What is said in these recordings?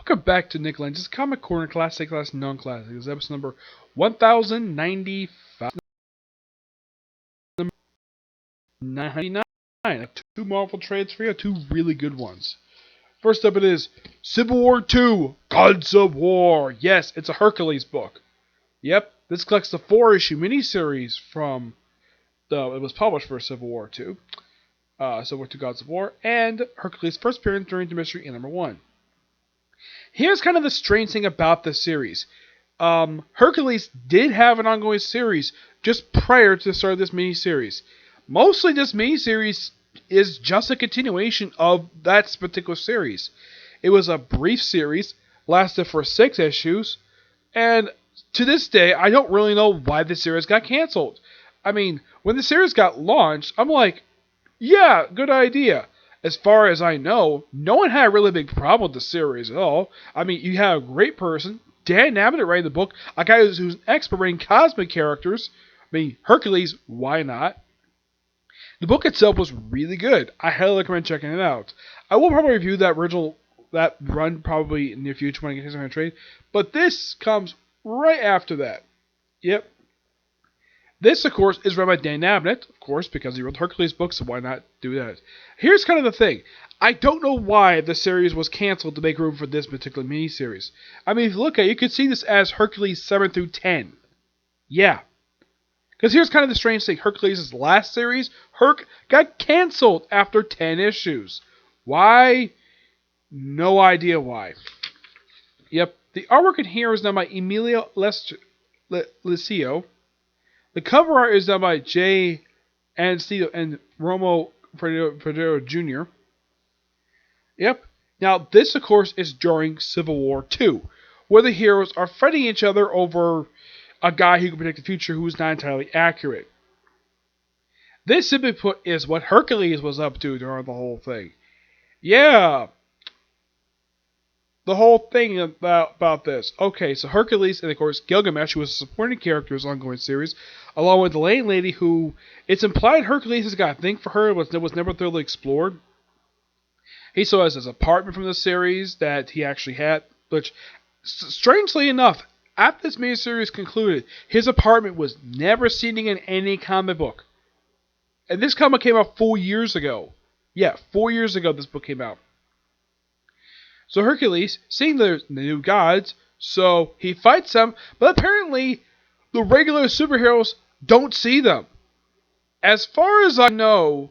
Welcome back to Nick Lenz, Comic Corner Classic / Non-Classic. This is episode number 1095. 999. I have two Marvel trades for you, two really good ones. First up it is Civil War II, Gods of War. Yes, it's a Hercules book. Yep, this collects the 4-issue miniseries from it was published for Civil War II. Civil War II, Gods of War, and Hercules' first appearance during the mystery in #1. Here's kind of the strange thing about this series. Hercules did have an ongoing series just prior to the start of this miniseries. Mostly this miniseries is just a continuation of that particular series. It was a brief series, lasted for 6 issues, and to this day, I don't really know why the series got canceled. I mean, when the series got launched, I'm like, yeah, good idea. As far as I know, no one had a really big problem with the series at all. I mean, you had a great person, Dan Abnett, writing the book, a guy who's an expert writing cosmic characters. I mean, Hercules, why not? The book itself was really good. I highly recommend checking it out. I will probably review that run probably in the near future when I get to trade, but this comes right after that. Yep. This, of course, is run by Dan Abnett, of course, because he wrote the Hercules books, so why not do that? Here's kind of the thing. I don't know why the series was canceled to make room for this particular miniseries. I mean, if you look at it, you could see this as Hercules 7 through 10. Yeah. Because here's kind of the strange thing. Hercules' last series, Herc, got canceled after 10 issues. Why? No idea why. Yep. The artwork in here is done by Emilio Licio. The cover art is done by Jay Anstito and Romo Fredero Jr. Yep. Now, this, of course, is during Civil War II, where the heroes are fighting each other over a guy who can predict the future who is not entirely accurate. This, simply put, is what Hercules was up to during the whole thing. Yeah. The whole thing about this. Okay, so Hercules and, of course, Gilgamesh, who was a supporting character in this ongoing series, along with the Lane Lady, who it's implied Hercules has got a thing for her, was never thoroughly explored. He still has his apartment from the series that he actually had, which, strangely enough, after this miniseries concluded, his apartment was never seen in any comic book. And this comic came out 4 years ago. Yeah, 4 years ago this book came out. So Hercules, seeing the new gods, so he fights them, but apparently the regular superheroes don't see them. As far as I know,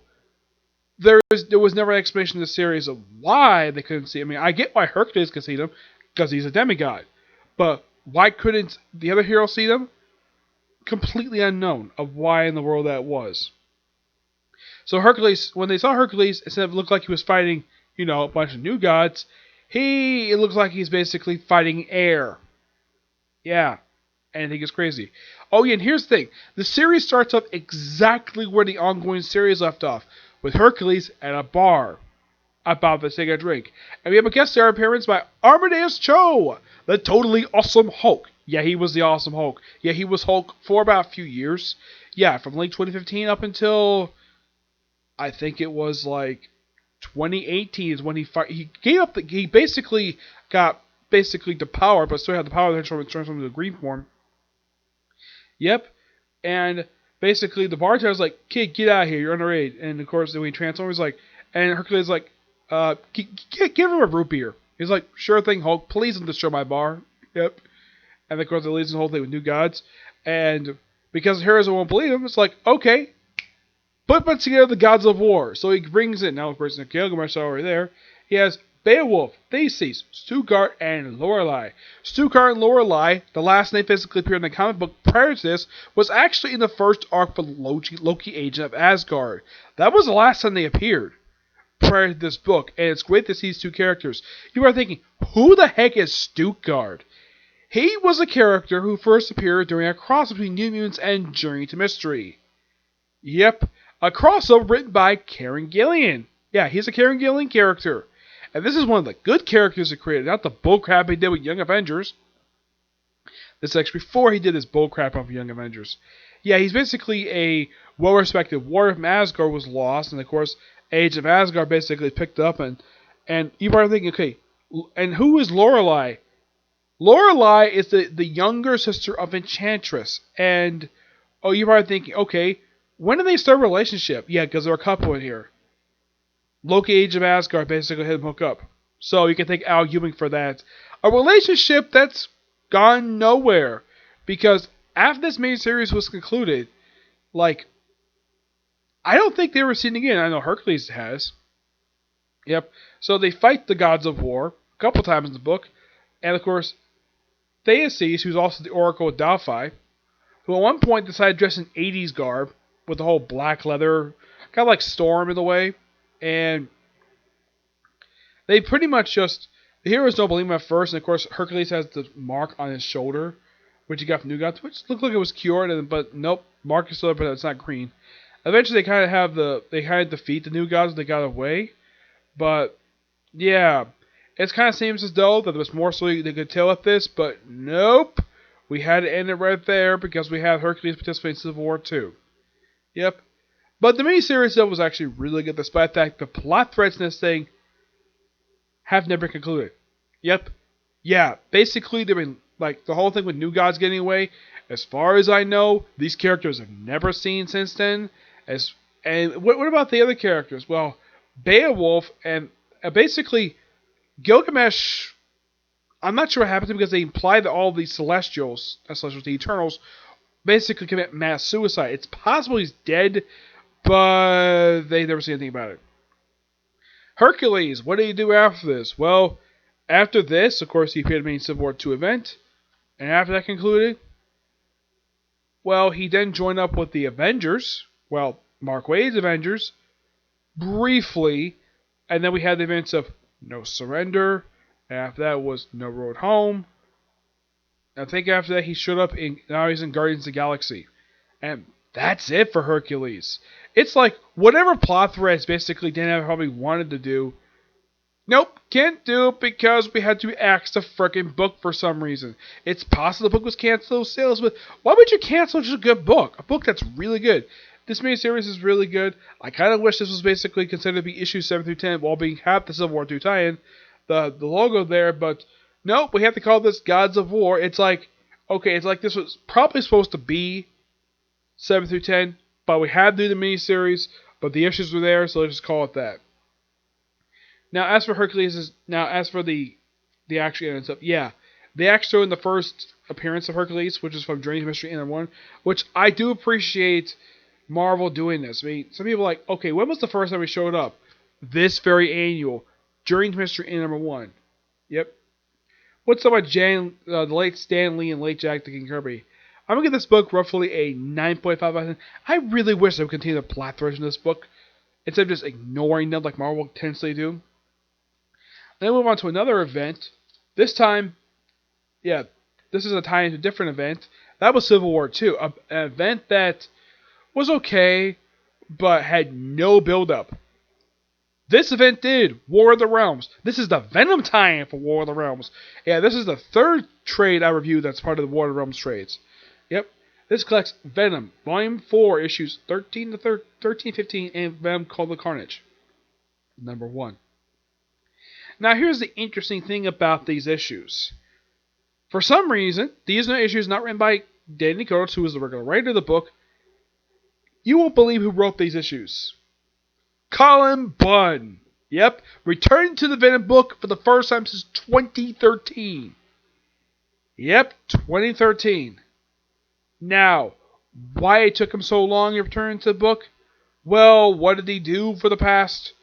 there was never an explanation in the series of why they couldn't see them. I mean, I get why Hercules could see them, because he's a demigod. But why couldn't the other heroes see them? Completely unknown of why in the world that was. So Hercules, when they saw Hercules, instead of look like he was fighting, a bunch of new gods, it looks like he's basically fighting air. Yeah. And I think it's crazy. Oh yeah, and here's the thing. The series starts off exactly where the ongoing series left off, with Hercules at a bar, about to take a drink. And we have a guest star appearance by Amadeus Cho, the totally awesome Hulk. Yeah, he was the awesome Hulk. Yeah, he was Hulk for about a few years. Yeah, from late 2015 up until, I think it was like 2018 is when he gave up. He basically got the power, but still had the power to transform into a green form. Yep, and basically the bartender's like, "Kid, get out of here! You're underage." And of course, when he transforms, and Hercules is like, "Give him a root beer." He's like, "Sure thing, Hulk. Please don't destroy my bar." Yep. And of course, it leads the whole thing with new gods, and because the heroes won't believe him, it's like, okay. Put together the Gods of War. So he brings in, now of course, Gilgamesh over there. He has Beowulf, Theseus, Stuttgart, and Lorelei. Stuttgart and Lorelei, the last name physically appeared in the comic book prior to this, was actually in the first arc for Loki Agent of Asgard. That was the last time they appeared prior to this book, and it's great to see these two characters. You are thinking, who the heck is Stuttgart? He was a character who first appeared during a cross between New Mutants and Journey to Mystery. Yep. A crossover written by Kieran Gillen. Yeah, he's a Kieran Gillen character. And this is one of the good characters he created, not the bullcrap he did with Young Avengers. This is actually before he did his bullcrap of Young Avengers. Yeah, he's basically a well-respected warrior from Asgard was lost, and of course, Age of Asgard basically picked up, and you are thinking, okay, And who is Lorelei? Lorelei is the younger sister of Enchantress. And, oh, you're probably thinking, okay, when did they start a relationship? Yeah, because they're a couple in here. Loki, Age of Asgard, basically had them hook up. So you can thank Al Ewing for that. A relationship that's gone nowhere. Because after this miniseries was concluded, like, I don't think they were seen again. I know Hercules has. Yep. So they fight the gods of war a couple times in the book. And of course, Theseus, who's also the Oracle of Delphi, who at one point decided to dress in 80s garb with the whole black leather, kind of like Storm in a way. And they pretty much just, the heroes don't believe him at first. And of course, Hercules has the mark on his shoulder, which he got from New Gods, which looked like it was cured. But nope, mark is still there, but it's not green. Eventually, they kind of defeat the New Gods and they got away. But yeah, it kind of seems as though that there was more story they could tell with this, but nope. We had to end it right there because we had Hercules participate in Civil War II. Yep. But the miniseries itself was actually really good, despite the fact the plot threads in this thing have never concluded. Yep. Yeah, basically, they've been, like, the whole thing with New Gods getting away, as far as I know, these characters have never seen since then. And what about the other characters? Well, Beowulf and basically Gilgamesh, I'm not sure what happened to him because they imply that all these Celestials, the Eternals, basically commit mass suicide. It's possible he's dead, but they never say anything about it. Hercules, what did he do after this? Well, after this, of course, he appeared in the main Civil War II event, and after that concluded, well, he then joined up with the Avengers, well, Mark Waid's Avengers, briefly, and then we had the events of No Surrender. After that was No Road Home. I think after that he showed up now he's in Guardians of the Galaxy. And that's it for Hercules. It's like whatever plot threads basically Dan probably wanted to do. Nope, can't do it because we had to axe the frickin' book for some reason. It's possible the book was canceled sales, but why would you cancel just a good book? A book that's really good. This miniseries is really good. I kind of wish this was basically considered to be issues 7 through 10 while being half the Civil War II tie-in. The logo there, but nope, we have to call this Gods of War. It's like, okay, it's like this was probably supposed to be 7 through 10, but we had to do the miniseries, but the issues were there, so let's just call it that. Now, as for Hercules, as for the action and stuff, yeah, they actually showed in the first appearance of Hercules, which is from Dreams Mystery Inner 1, which I do appreciate Marvel doing this. I mean, some people are like, okay, when was the first time we showed up? This very annual, Dreams Mystery Inner 1. Yep. What's up with the late Stan Lee and late Jack Dick and Kirby? I'm going to give this book roughly a 9.5 out of 10. I really wish they would continue the plot threads in this book, instead of just ignoring them like Marvel tends to do. Then we move on to another event. This time, yeah, this is a tie into a different event. That was Civil War II. An event that was okay, but had no build-up. This event did. War of the Realms. This is the Venom tie-in for War of the Realms. Yeah, this is the third trade I reviewed that's part of the War of the Realms trades. Yep. This collects Venom, Volume 4, issues 13 to 15, and Venom Called the Carnage. Number 1. Now, here's the interesting thing about these issues. For some reason, these are issues not written by Danny Coates, who is the regular writer of the book. You won't believe who wrote these issues. Colin Bunn. Yep. Returning to the Venom book for the first time since 2013. Yep, 2013. Now, why it took him so long to return to the book? Well, what did he do for the past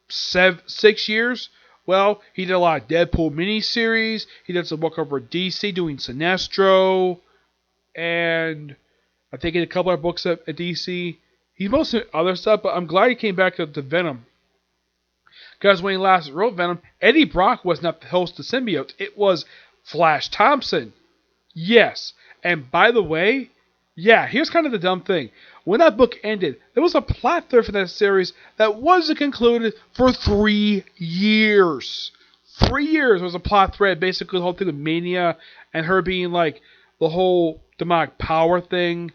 6 years? Well, he did a lot of Deadpool miniseries. He did some work over at DC doing Sinestro. And I think he did a couple of books at DC. He's mostly other stuff, but I'm glad he came back to Venom. Because when he last wrote Venom, Eddie Brock was not the host of Symbiote. It was Flash Thompson. Yes. And by the way, yeah, here's kind of the dumb thing. When that book ended, there was a plot thread for that series that wasn't concluded for 3 years. 3 years was a plot thread, basically the whole thing with Mania and her being like the whole demonic power thing.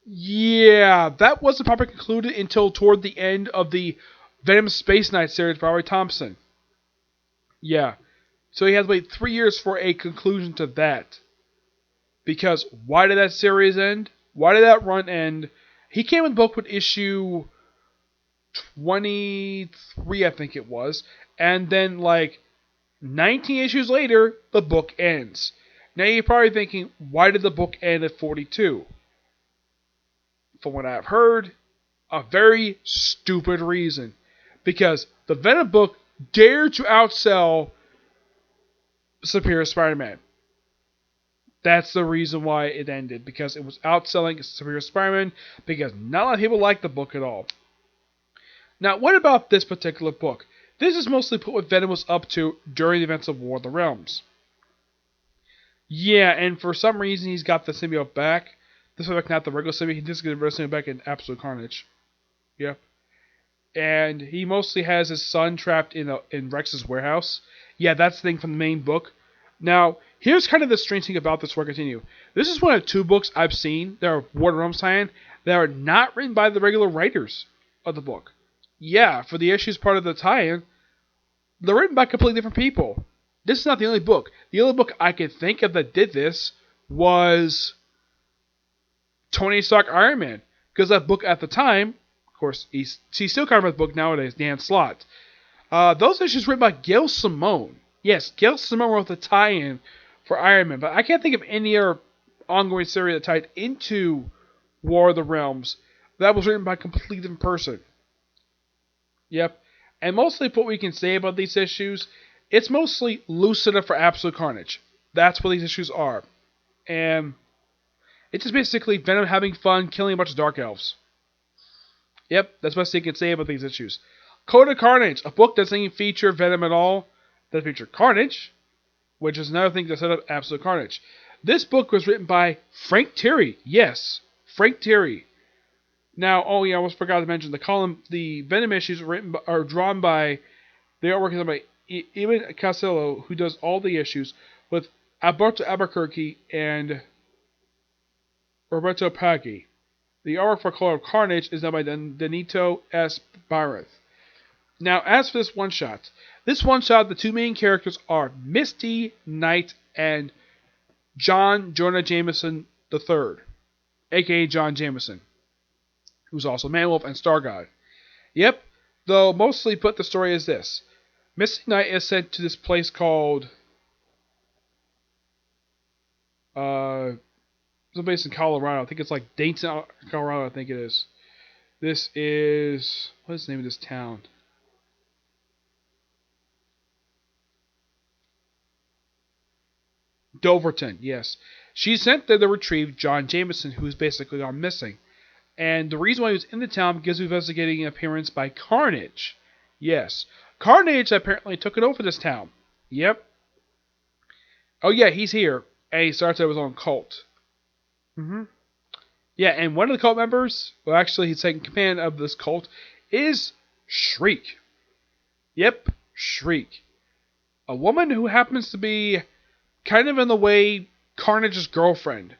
Yeah, that wasn't properly concluded until toward the end of the Venom Space Knight series by Roy Thompson. Yeah. So he had to wait 3 years for a conclusion to that. Because why did that series end? Why did that run end? He came in the book with issue 23, I think it was. And then, like, 19 issues later, the book ends. Now you're probably thinking, why did the book end at 42? From what I've heard, a very stupid reason. Because the Venom book dared to outsell Superior Spider-Man. That's the reason why it ended. Because it was outselling Superior Spider-Man. Because not a lot of people liked the book at all. Now, what about this particular book? This is mostly put what Venom was up to during the events of War of the Realms. Yeah, and for some reason he's got the symbiote back. This is not the regular symbiote. He just gets the symbiote back in Absolute Carnage. Yep. And he mostly has his son trapped in Rex's warehouse. Yeah, that's the thing from the main book. Now, here's kind of the strange thing about this before I continue. This is one of 2 books I've seen that are War of the Realms tie-in that are not written by the regular writers of the book. Yeah, for the issues part of the tie-in, they're written by completely different people. This is not the only book. The only book I could think of that did this was Tony Stark Iron Man. Because that book at the time, of course, he's still covering the book nowadays, Dan Slott. Those issues written by Gail Simone. Yes, Gail Simone wrote the tie-in for Iron Man. But I can't think of any other ongoing series that tied into War of the Realms that was written by a completely different person. Yep. And mostly what we can say about these issues, it's mostly Lucida for Absolute Carnage. That's what these issues are. And it's just basically Venom having fun killing a bunch of Dark Elves. Yep, that's what you can say about these issues. Code of Carnage, a book that doesn't even feature Venom at all. That feature Carnage, which is another thing to set up Absolute Carnage. This book was written by Frank Thierry. Yes, Frank Thierry. Now, oh yeah, I almost forgot to mention the Venom issues are drawn by, they are working on by Ewan Casillo, who does all the issues, with Alberto Albuquerque and Roberto Paggi. The artwork for Code of Carnage is done by Danito S. Bareth. Now, as for this one-shot, the 2 main characters are Misty Knight and John Jonah Jameson III, aka John Jameson, who's also Man-Wolf and Star-God. Yep, though mostly put the story is this. Misty Knight is sent to this place called someplace in Colorado. I think it's like Dayton, Colorado, I think it is. This is, what is the name of this town? Doverton, yes. She's sent there to retrieve John Jameson, who's basically gone missing. And the reason why he was in the town because he was investigating an appearance by Carnage. Yes. Carnage apparently took it over this town. Yep. Oh yeah, he's here. And he starts out his own cult. Yeah, and one of the cult members, well actually he's taking command of this cult, is Shriek. Yep, Shriek. A woman who happens to be kind of in the way Carnage's girlfriend.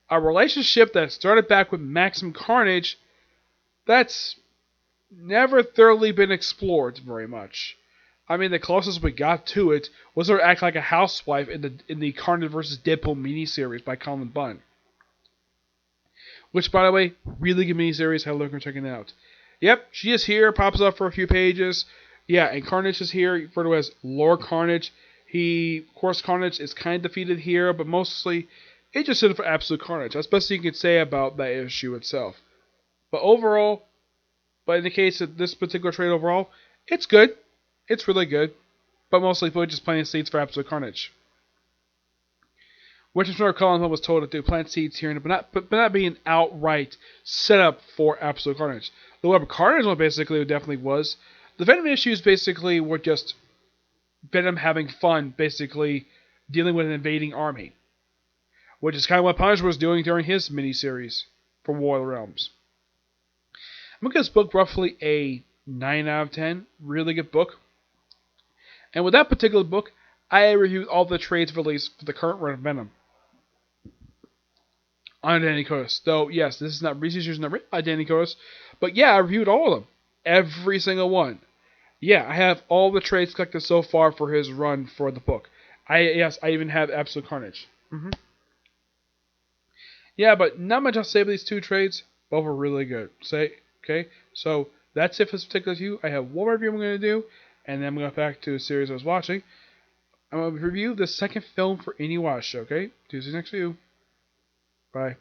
A relationship that started back with Maximum Carnage that's never thoroughly been explored very much. I mean, the closest we got to it was her act like a housewife in the Carnage vs. Deadpool miniseries by Colin Bunn. Which, by the way, really good miniseries. Have a look and check it out. Yep, she is here, pops up for a few pages. Yeah, and Carnage is here, referred to as Lord Carnage. Of course, Carnage is kind of defeated here, but mostly it just stood for Absolute Carnage. That's the best you can say about that issue itself. But in the case of this particular trade overall, it's good. It's really good. But mostly we're just planting seeds for Absolute Carnage. Which is what Colin was told to do, plant seeds here, but not being outright set up for Absolute Carnage. The Web Carnage one basically definitely was. The Venom issues basically were just Venom having fun, basically dealing with an invading army. Which is kind of what Punisher was doing during his miniseries for War of the Realms. I'm going to give this book roughly a 9 out of 10. Really good book. And with that particular book, I reviewed all the trades released for the current run of Venom. On Danny Curtis. Though, yes, these issues are not written by Danny Curtis. But yeah, I reviewed all of them. Every single one. Yeah, I have all the trades collected so far for his run for the book. I even have Absolute Carnage. Yeah, but not much else to say about these two trades. Both are really good. Okay. So that's it for this particular review. I have one more review I'm going to do, and then I'm going to go back to a series I was watching. I'm going to review the second film for Any Watch Show. Okay. Tuesday next review. Bye.